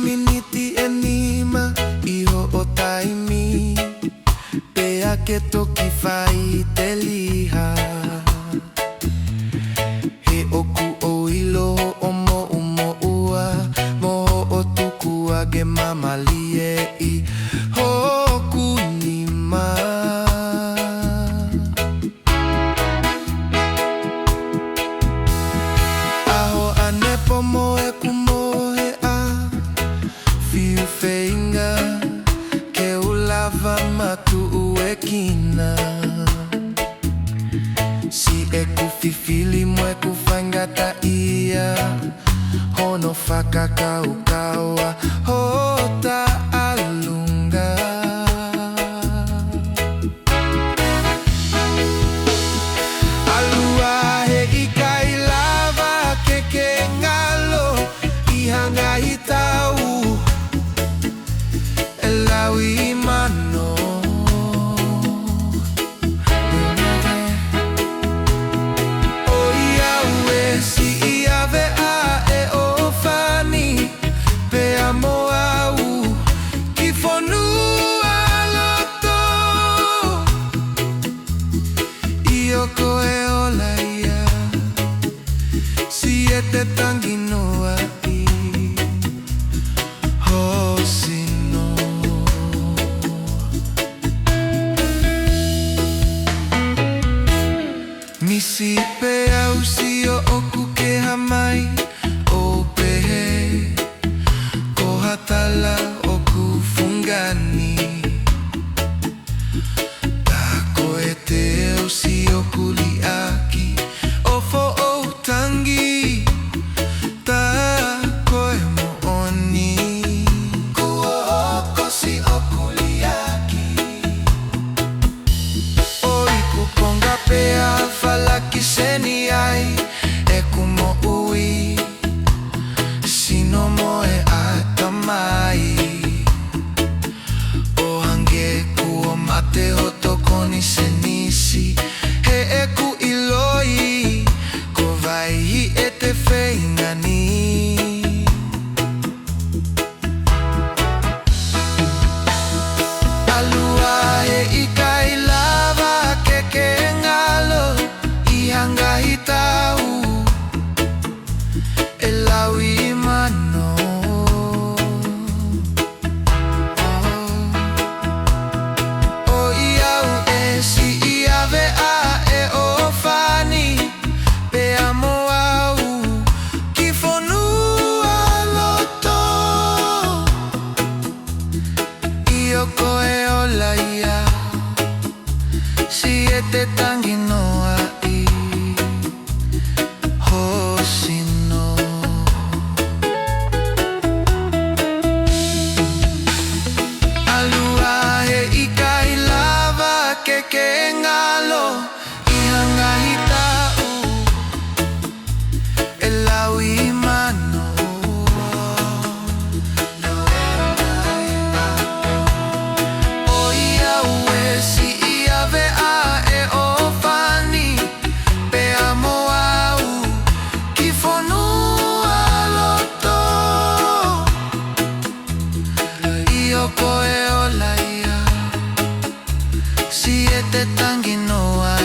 miniti enima iho o taimi pea ke toki fai te liha he oku o ilo o mo ua mo o tuku age mamalie I hoku nima aho ane pomo e kumohe a fiu feinga ke ulava matu ue kina si e kufifili mwe kufangata ia hono whakakaukaua hota alunga alua he ikai lava ke ngalo I hanga I tau e lawi mano te tanginoa I hosino misi pea usio oku ke hamai o pehe ko hatala oku fungani tako e te usio kuliaki ofo o tangi Kiseni ai e kumo ui sino moe atamai o hange kuo mate hotoko ni senisi he e ku iloi ko vai e te feingani alua e ikai lava ke ngalo hanga I tau e lawi mano o iau e si ia vea e o fani pe amo au ki fonua loto io koe ola ia si e te tanginoa ke ngalo I hanga I tau e lawi mano o ia ue si ia vea e o fani pe amo au ki fonua loto io koe ola ia si e te tanginoa